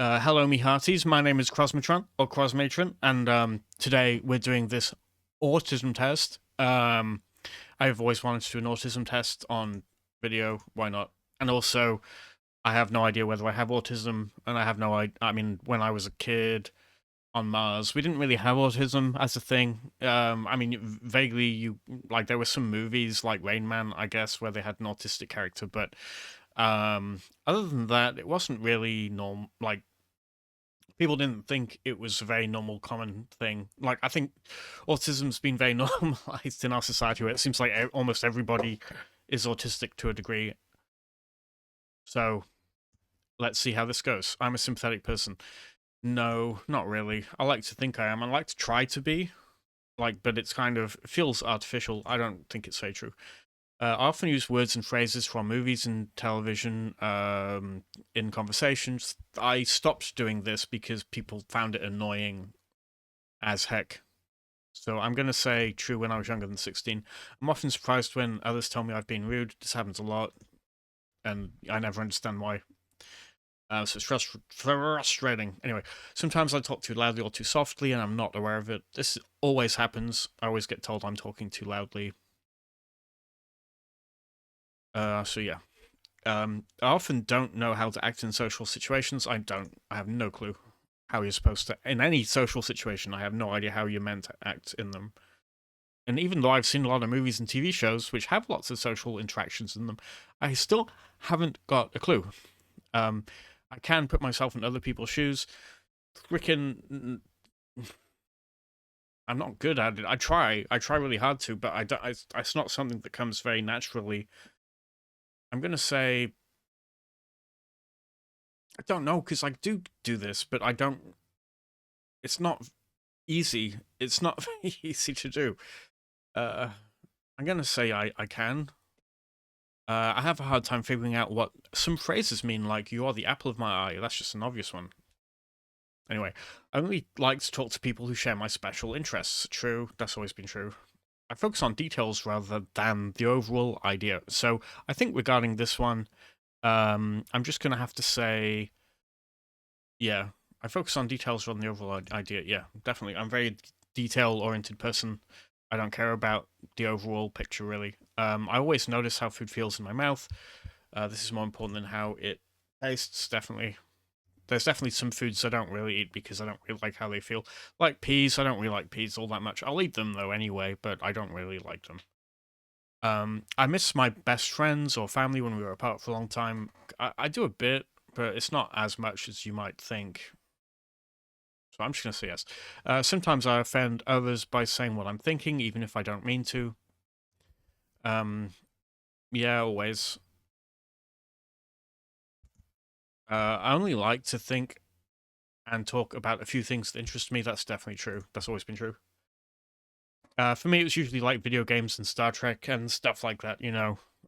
Hello, me hearties. My name is Crosmatron or Crosmatron, and today we're doing this autism test. I've always wanted to do an autism test on video. Why not? And also, I have no idea whether I have autism, and I have no idea. I mean, when I was a kid on Mars, we didn't really have autism as a thing. I mean, vaguely, there were some movies like Rain Man, I guess, where they had an autistic character, but other than that, it wasn't really normal. Like, people didn't think it was a very normal, common thing. Like, I think autism's been very normalized in our society, where it seems like almost everybody is autistic to a degree. So let's see how this goes. I'm a sympathetic person. No, not really. I like to think I am. I like to try to be, but it's kind of it feels artificial. I don't think it's very true. I often use words and phrases from movies and television in conversations. I stopped doing this because people found it annoying as heck. So I'm going to say true when I was younger than 16. I'm often surprised when others tell me I've been rude. This happens a lot, and I never understand why. So it's frustrating. Anyway, sometimes I talk too loudly or too softly, and I'm not aware of it. This always happens. I always get told I'm talking too loudly. So yeah. I often don't know how to act in social situations. I have no clue how you're supposed to. In any social situation, I have no idea how you're meant to act in them. And even though I've seen a lot of movies and TV shows which have lots of social interactions in them, I still haven't got a clue. I can put myself in other people's shoes. Freaking, I'm not good at it. I try really hard to, but I don't. It's not something that comes very naturally. I'm gonna say I don't know because I do this, but I don't. It's not easy. It's not very easy to do. I'm gonna say I can. I have a hard time figuring out what some phrases mean, like "you are the apple of my eye." That's just an obvious one. Anyway, I only like to talk to people who share my special interests. True, that's always been true. I focus on details rather than the overall idea. So I think regarding this one, I'm just gonna have to say, yeah, I focus on details rather than the overall idea. Yeah, definitely. I'm a very detail-oriented person. I don't care about the overall picture, really. I always notice how food feels in my mouth. This is more important than how it tastes, definitely. There's definitely some foods I don't really eat because I don't really like how they feel. Like peas, I don't really like peas all that much. I'll eat them, though, anyway, but I don't really like them. I miss my best friends or family when we were apart for a long time. I do a bit, but it's not as much as you might think. So I'm just going to say yes. Sometimes I offend others by saying what I'm thinking, even if I don't mean to. Yeah, always. I only like to think and talk about a few things that interest me. That's definitely true. That's always been true. For me, it was usually like video games and Star Trek and stuff like that,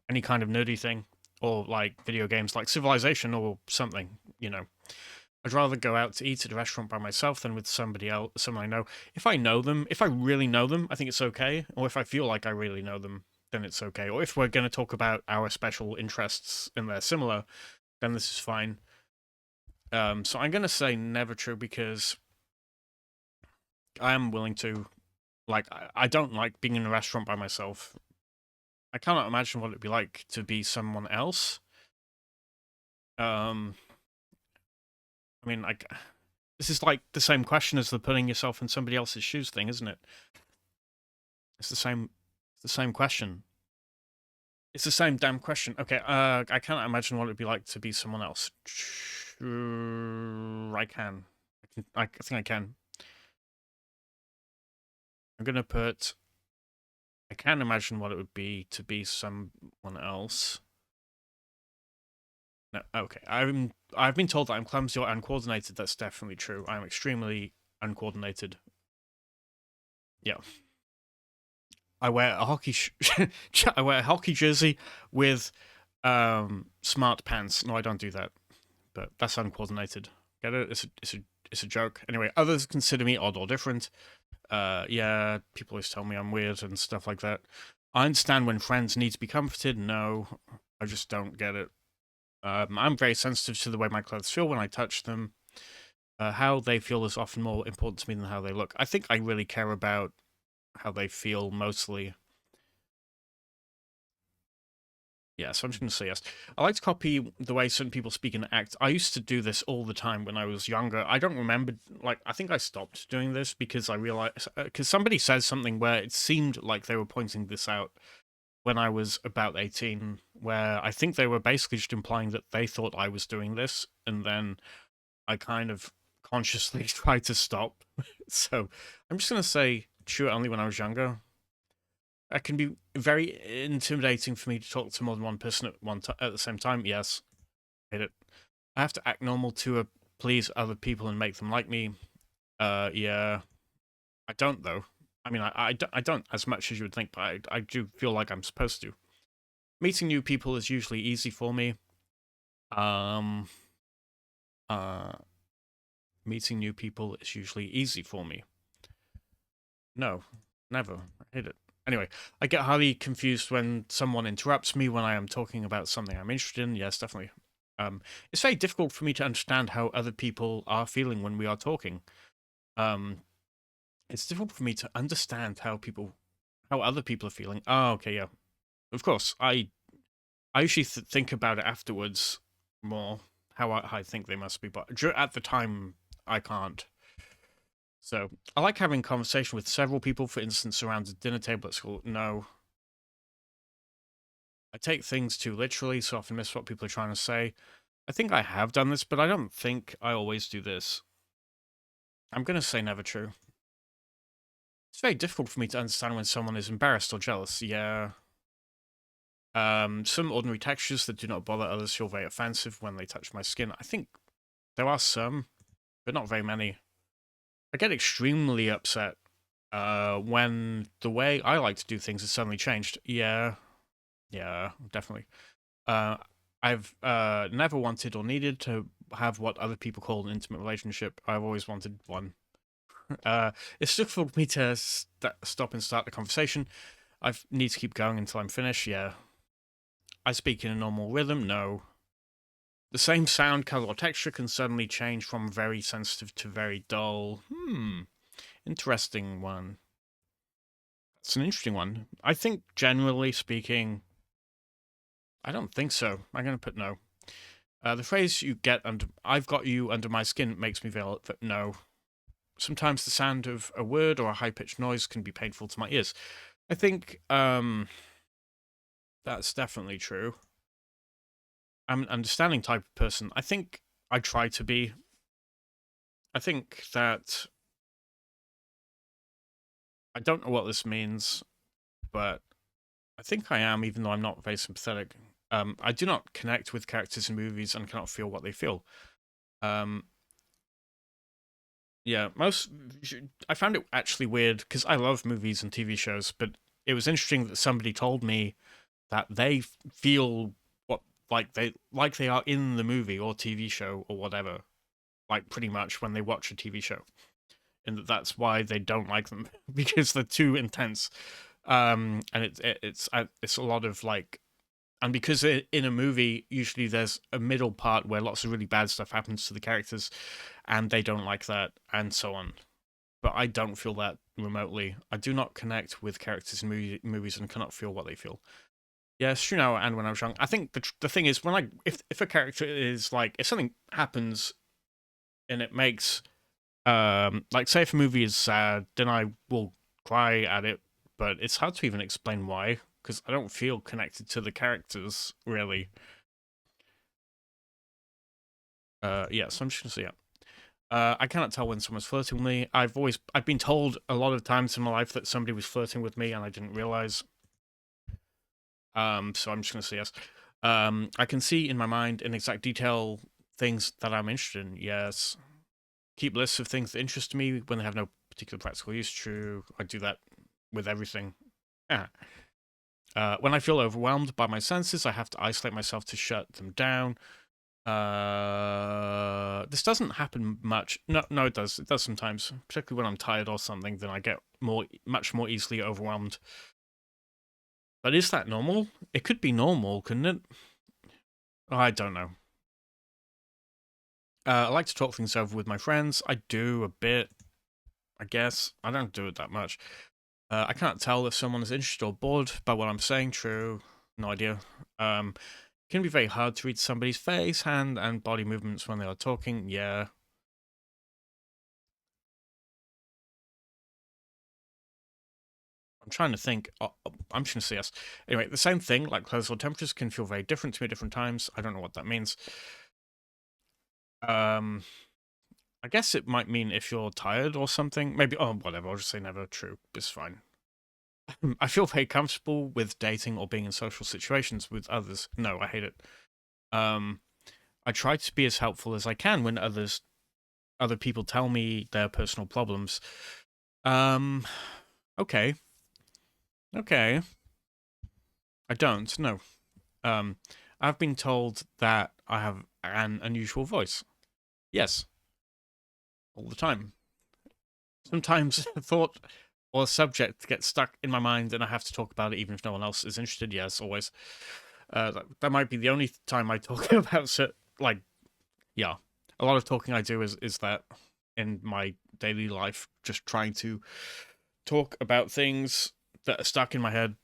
any kind of nerdy thing. Or like video games like Civilization or something, I'd rather go out to eat at a restaurant by myself than with somebody else, someone I know. If I know them, if I really know them, I think it's okay. Or if I feel like I really know them, then it's okay. Or if we're going to talk about our special interests and they're similar, then this is fine. So I'm going to say never true because I am willing to. Like, I don't like being in a restaurant by myself. I cannot imagine what it'd be like to be someone else. Um, I mean, like, this is like the same question as the putting yourself in somebody else's shoes thing, isn't it? It's the same. It's the same question. It's the same damn question. Okay. I cannot imagine what it'd be like to be someone else. I can. I think I can. I'm gonna put. I can imagine what it would be to be someone else. No, okay. I've been told that I'm clumsy or uncoordinated. That's definitely true. I'm extremely uncoordinated. Yeah. I wear a hockey I wear a hockey jersey with smart pants. No, I don't do that. But that's uncoordinated. Get it? It's a joke. Anyway, others consider me odd or different. Yeah, people always tell me I'm weird and stuff like that. I understand when friends need to be comforted. No, I just don't get it. I'm very sensitive to the way my clothes feel when I touch them. How they feel is often more important to me than how they look. I think I really care about how they feel mostly. Yeah, so I'm just going to say yes. I like to copy the way certain people speak and act. I used to do this all the time when I was younger. I don't remember, like, I think I stopped doing this because I realized, because somebody says something where it seemed like they were pointing this out when I was about 18, where I think they were basically just implying that they thought I was doing this, and then I kind of consciously tried to stop. So I'm just going to say, true only when I was younger. It can be very intimidating for me to talk to more than one person at the same time. Yes, hate it. I have to act normal to please other people and make them like me. Yeah, I don't though. I mean, I don't as much as you would think, but I do feel like I'm supposed to. Meeting new people is usually easy for me. Um, uh, Meeting new people is usually easy for me. No, never. I hate it. Anyway, I get highly confused when someone interrupts me when I am talking about something I'm interested in. Yes, definitely. It's very difficult for me to understand how other people are feeling when we are talking. Um, it's difficult for me to understand how other people are feeling. Oh, okay, yeah. Of course, I usually think about it afterwards more how I think they must be, but at the time I can't. So I like having conversation with several people, for instance, around a dinner table at school. No, I take things too literally, so often miss what people are trying to say. I think I have done this, but I don't think I always do this. I'm going to say never true. It's very difficult for me to understand when someone is embarrassed or jealous. Yeah. Some ordinary textures that do not bother others feel very offensive when they touch my skin. I think there are some, but not very many. I get extremely upset when the way I like to do things has suddenly changed. Yeah, yeah, definitely. Uh, I've never wanted or needed to have what other people call an intimate relationship. I've always wanted one. It's difficult for me to stop and start the conversation. I need to keep going until I'm finished. Yeah. I speak in a normal rhythm. No. The same sound, color, or texture can suddenly change from very sensitive to very dull. Interesting one. It's an interesting one. I think, generally speaking, I don't think so. I'm going to put no. The phrase "you get under," I've got you under my skin makes me feel no. Sometimes the sound of a word or a high pitched noise can be painful to my ears. I think that's definitely true. I'm an understanding type of person. I think I try to be. I think that I don't know what this means, but I think I am, even though I'm not very sympathetic. I do not connect with characters in movies and cannot feel what they feel. Um, yeah, I found it actually weird because I love movies and TV shows, but it was interesting that somebody told me that they feel what like they are in the movie or TV show or whatever, like pretty much when they watch a TV show, and that's why they don't like them because they're too intense. And it's a lot of like, and because in a movie usually there's a middle part where lots of really bad stuff happens to the characters, and they don't like that, and so on. But I don't feel that remotely. I do not connect with characters in movies and cannot feel what they feel. Yeah, it's true now and when I was young. I think the thing is when if a character is like if something happens and it makes like say if a movie is sad, then I will cry at it, but it's hard to even explain why because I don't feel connected to the characters really. Yeah, so I'm just gonna say yeah. I cannot tell when someone's flirting with me. I've been told a lot of times in my life that somebody was flirting with me and I didn't realize. So I'm just gonna say yes. I can see in my mind in exact detail things that I'm interested in. Yes. Keep lists of things that interest me when they have no particular practical use. True. I do that with everything. Yeah. When I feel overwhelmed by my senses, I have to isolate myself to shut them down. This doesn't happen much. No, it does. It does sometimes, particularly when I'm tired or something. Then I get much more easily overwhelmed. But is that normal? It could be normal, couldn't it? I don't know. I like to talk things over with my friends. I do a bit, I guess. I don't do it that much. I can't tell if someone is interested or bored by what I'm saying. True. No idea. It can be very hard to read somebody's face, hand, and body movements when they are talking. Yeah. I'm trying to think. I'm just going to say yes. Anyway, the same thing, like clothes or temperatures, can feel very different to me at different times. I don't know what that means. Um, I guess it might mean if you're tired or something. Maybe, oh, whatever. I'll just say never. True. It's fine. I feel very comfortable with dating or being in social situations with others. No, I hate it. Um, I try to be as helpful as I can when other people tell me their personal problems. Um, okay, okay. I don't. No. Um, I've been told that I have an unusual voice. Yes, all the time. Sometimes a thought or a subject gets stuck in my mind and I have to talk about it even if no one else is interested. Yes, always. That might be the only time I talk about it. Like, yeah, a lot of talking I do is that in my daily life, just trying to talk about things that are stuck in my head.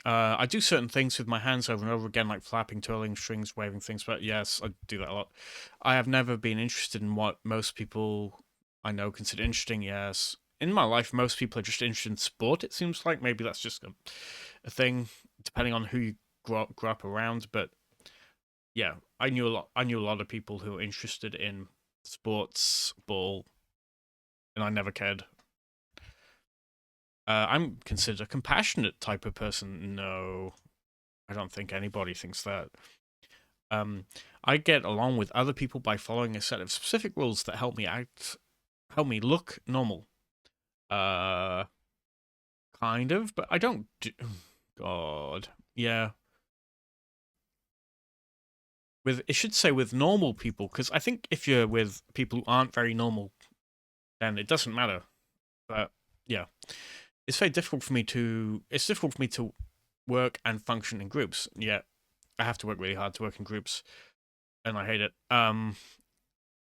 I do certain things with my hands over and over again, like flapping, twirling strings, waving things. But yes, I do that a lot. I have never been interested in what most people I know consider interesting. Yes, in my life, most people are just interested in sport. It seems like maybe that's just a thing, depending on who you grew up around. But yeah, I knew a lot. I knew a lot of people who were interested in sports, ball, and I never cared. I'm considered a compassionate type of person. No, I don't think anybody thinks that. Um, I get along with other people by following a set of specific rules that help me look normal. Uh, kind of, but I don't. God, yeah. With it should say with normal people because I think if you're with people who aren't very normal, then it doesn't matter. But yeah, it's very difficult for me to. It's difficult for me to work and function in groups. Yeah, I have to work really hard to work in groups, and I hate it.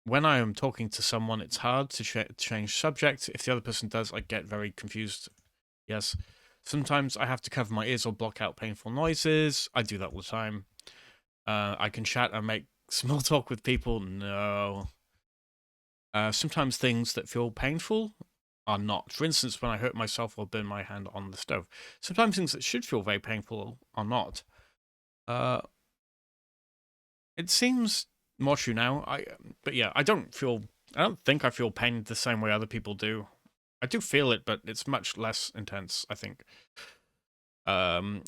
When I am talking to someone, it's hard to change subject. If the other person does, I get very confused. Yes. Sometimes I have to cover my ears or block out painful noises. I do that all the time. I can chat and make small talk with people. No. Sometimes things that feel painful are not. For instance, when I hurt myself or burn my hand on the stove. Sometimes things that should feel very painful are not. Uh, it seems more true now. But yeah, I don't feel. I don't think I feel pain the same way other people do. I do feel it, but it's much less intense. I think. Um,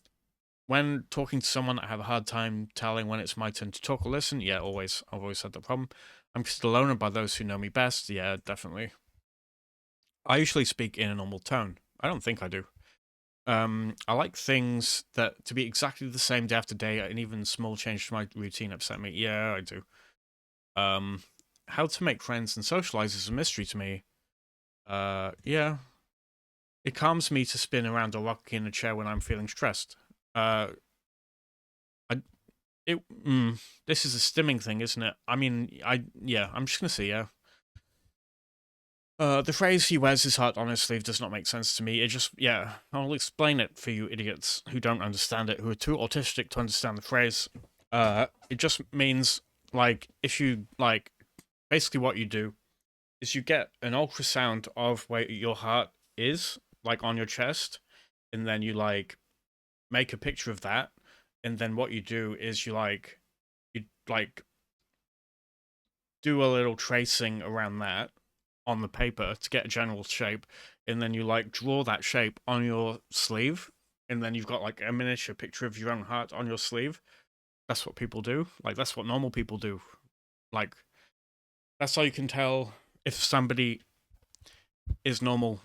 when talking to someone, I have a hard time telling when it's my turn to talk or listen. Yeah, always. I've always had that problem. I'm considered a loner by those who know me best. Yeah, definitely. I usually speak in a normal tone. I don't think I do. I like things that to be exactly the same day after day, and even small change to my routine upset me. Yeah, I do. Um, how to make friends and socialize is a mystery to me. Yeah, it calms me to spin around or rock in a chair when I'm feeling stressed. Uh, I it this is a stimming thing, isn't it? I mean, yeah, I'm just gonna say yeah. The phrase he wears his heart on his sleeve does not make sense to me. It just, yeah, I'll explain it for you idiots who don't understand it, who are too autistic to understand the phrase. It just means, like, if you, like, basically what you do is you get an ultrasound of where your heart is, like, on your chest, and then you, like, make a picture of that, and then what you do is you, like, do a little tracing around that on the paper to get a general shape, and then you like draw that shape on your sleeve, and then you've got like a miniature picture of your own heart on your sleeve. That's what people do. Like that's what normal people do. Like that's how you can tell if somebody is normal.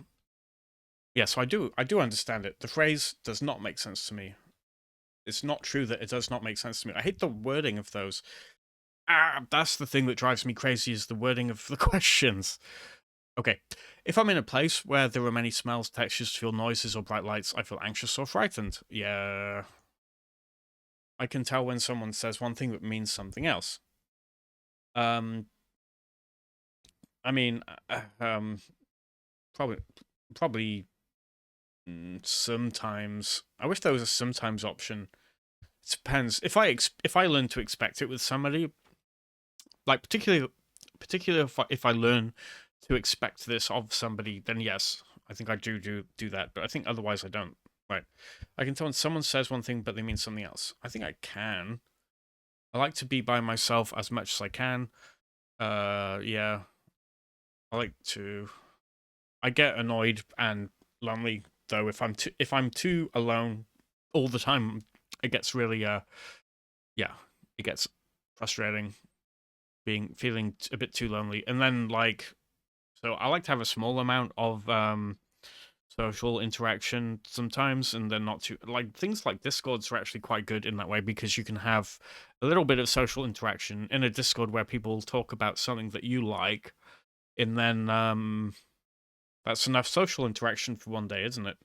Yeah, so I do understand it. The phrase does not make sense to me. It's not true that it does not make sense to me. I hate the wording of those. That's the thing that drives me crazy is the wording of the questions. Okay. If I'm in a place where there are many smells, textures, feel noises, or bright lights, I feel anxious or frightened. Yeah. I can tell when someone says one thing but means something else. Um, I mean, probably, probably sometimes. I wish there was a sometimes option. It depends. If I learn to expect it with somebody, like particularly if I learn to expect this of somebody, then yes, I think I do that. But I think otherwise I don't. Right? I can tell when someone says one thing but they mean something else. I think I can. I like to be by myself as much as I can. Yeah. I like to. I get annoyed and lonely though if I'm too alone all the time. It gets really yeah, it gets frustrating feeling a bit too lonely. And then like so I like to have a small amount of social interaction sometimes, and then not too like things like Discords are actually quite good in that way because you can have a little bit of social interaction in a Discord where people talk about something that you like, and then that's enough social interaction for one day, isn't it?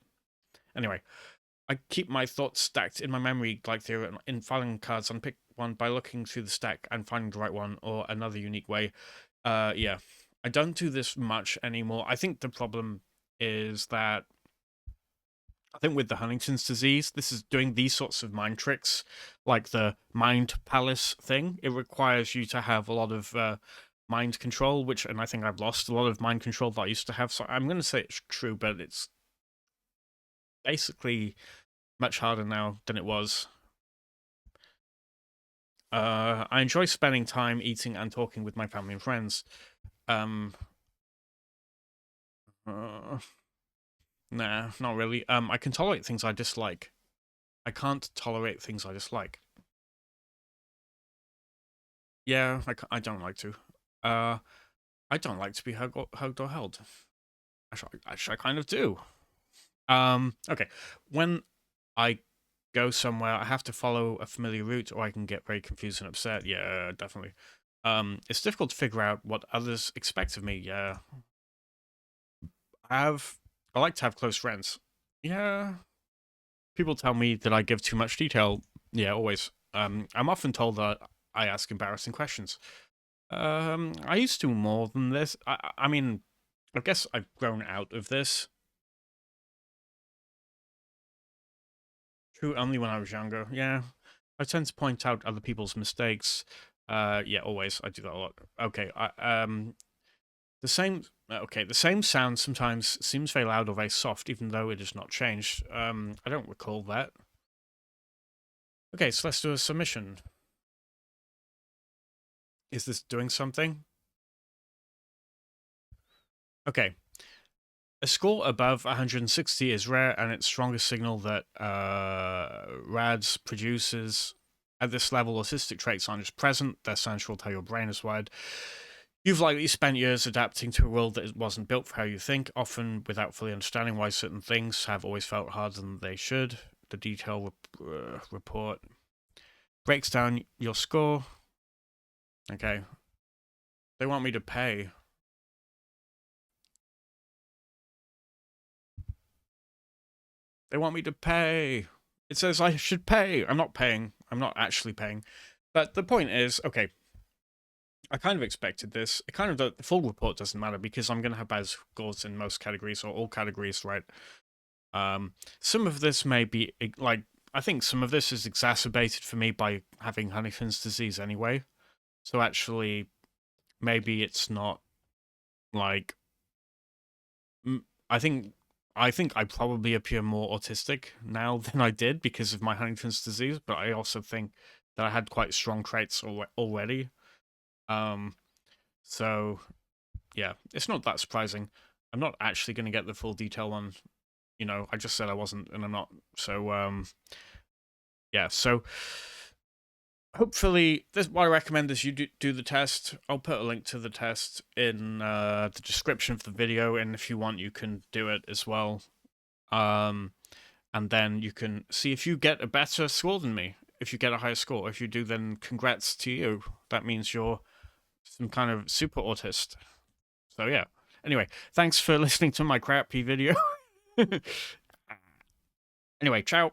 Anyway, I keep my thoughts stacked in my memory like they're in filing cards and pick one by looking through the stack and finding the right one or another unique way. Yeah. I don't do this much anymore. I think the problem is that I think with the Huntington's disease, this is doing these sorts of mind tricks, like the mind palace thing. It requires you to have a lot of mind control, and I think I've lost a lot of mind control that I used to have. So I'm going to say it's true, but it's basically much harder now than it was. I enjoy spending time eating and talking with my family and friends. Um, uh, nah, not really. I can tolerate things I dislike. I can't tolerate things I dislike. Yeah, I don't like to. Uh, I don't like to be hugged or held. Actually, I kind of do. Okay. When I go somewhere, I have to follow a familiar route, or I can get very confused and upset. Yeah, definitely. It's difficult to figure out what others expect of me. Yeah, I like to have close friends. Yeah, people tell me that I give too much detail. Yeah, always. I'm often told that I ask embarrassing questions. I used to more than this. I mean, I guess I've grown out of this. True, only when I was younger. Yeah, I tend to point out other people's mistakes. Yeah, always. I do that a lot. Okay, the same. Okay, the same sound sometimes seems very loud or very soft, even though it has not changed. I don't recall that. Okay, so let's do a submission. Is this doing something? Okay. A score above 160 is rare, and its strongest signal that RAADS produces. At this level, autistic traits aren't just present, they're central to how your brain is wired. You've likely spent years adapting to a world that wasn't built for how you think, often without fully understanding why certain things have always felt harder than they should. The detailed report breaks down your score. Okay. They want me to pay. They want me to pay. It says I should pay. I'm not paying. I'm not actually paying. But the point is, okay, I kind of expected this. It kind of the full report doesn't matter because I'm going to have bad scores in most categories or all categories, right? Some of this may be like I think some of this is exacerbated for me by having Huntington's disease anyway. So actually, maybe it's not like I think I probably appear more autistic now than I did because of my Huntington's disease, but I also think that I had quite strong traits already. Um, so yeah, it's not that surprising. I'm not actually going to get the full detail on, I just said I wasn't, and I'm not. So yeah, so hopefully this what I recommend is you do the test. I'll put a link to the test in the description of the video, and if you want you can do it as well. And then you can see if you get a better score than me. If you get a higher score, if you do, then congrats to you. That means you're some kind of super autist. So yeah. Anyway, thanks for listening to my crappy video. Anyway, ciao.